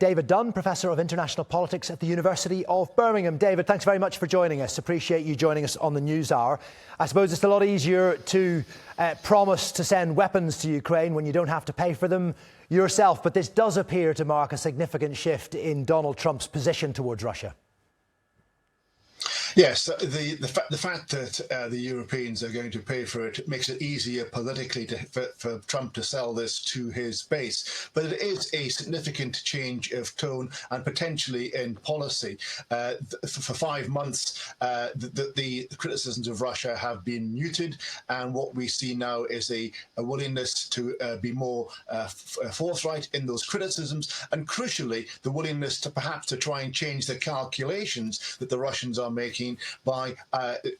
David Dunn, Professor of International Politics at the University of Birmingham. David, thanks very much for joining us. Appreciate you joining us on the News Hour. I suppose it's a lot easier to promise to send weapons to Ukraine when you don't have to pay for them yourself, but this does appear to mark a significant shift in Donald Trump's position towards Russia. Yes, the fact that the Europeans are going to pay for it makes it easier politically for Trump to sell this to his base. But it is a significant change of tone and potentially in policy. For 5 months, the criticisms of Russia have been muted, and what we see now is a willingness to be more forthright in those criticisms, and crucially, the willingness to perhaps to try and change the calculations that the Russians are making by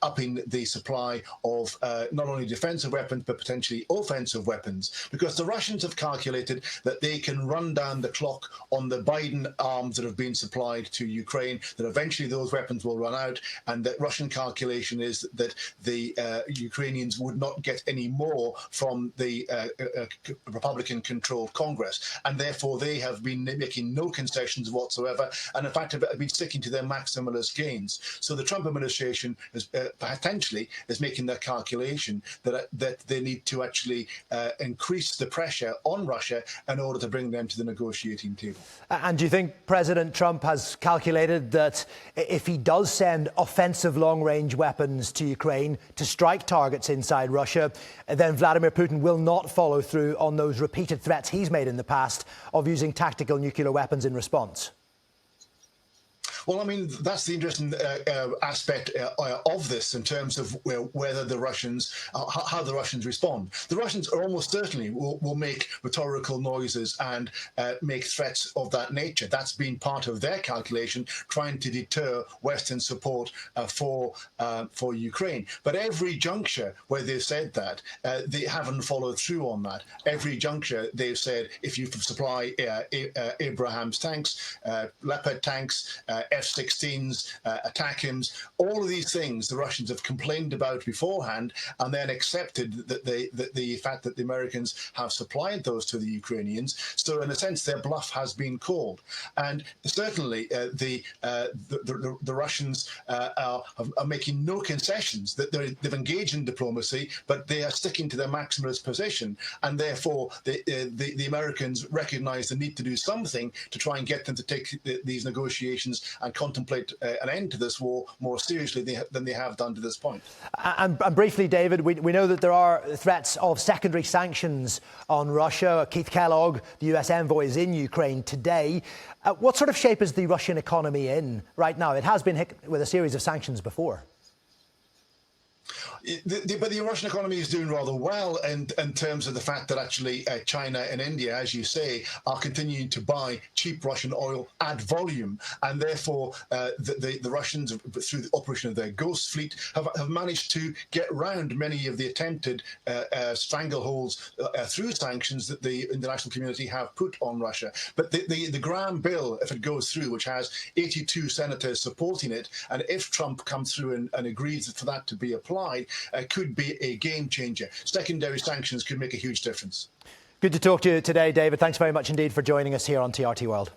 upping the supply of not only defensive weapons but potentially offensive weapons, because the Russians have calculated that they can run down the clock on the Biden arms that have been supplied to Ukraine, that eventually those weapons will run out, and that Russian calculation is that the Ukrainians would not get any more from the Republican-controlled Congress, and therefore they have been making no concessions whatsoever, and in fact have been sticking to their maximalist gains. So the Trump administration is potentially making their calculation that they need to actually increase the pressure on Russia in order to bring them to the negotiating table. And do you think President Trump has calculated that if he does send offensive long-range weapons to Ukraine to strike targets inside Russia, then Vladimir Putin will not follow through on those repeated threats he's made in the past of using tactical nuclear weapons in response? Well, I mean, that's the interesting aspect of this in terms of whether the Russians, how the Russians respond. The Russians are almost certainly will make rhetorical noises and make threats of that nature. That's been part of their calculation, trying to deter Western support for Ukraine. But every juncture where they've said that, they haven't followed through on that. Every juncture they've said, if you supply Abrams tanks, Leopard tanks, F-16s, ATACMS, all of these things the Russians have complained about beforehand, and then accepted that the fact that the Americans have supplied those to the Ukrainians. So in a sense, their bluff has been called. And certainly the Russians are making no concessions. That they've engaged in diplomacy, but they are sticking to their maximalist position, and therefore the Americans recognize the need to do something to try and get them to take these negotiations and contemplate an end to this war more seriously than they have done to this point. And briefly, David, we know that there are threats of secondary sanctions on Russia. Keith Kellogg, the US envoy, is in Ukraine today. What sort of shape is the Russian economy in right now? It has been hit with a series of sanctions before. But the Russian economy is doing rather well in terms of the fact that actually China and India, as you say, are continuing to buy cheap Russian oil at volume, and therefore the Russians, through the operation of their ghost fleet, have managed to get round many of the attempted strangleholds through sanctions that the international community have put on Russia. But the Graham bill, if it goes through, which has 82 senators supporting it, and if Trump comes through and agrees for that to be applied, could be a game changer. Secondary sanctions could make a huge difference. Good to talk to you today, David. Thanks very much indeed for joining us here on TRT World.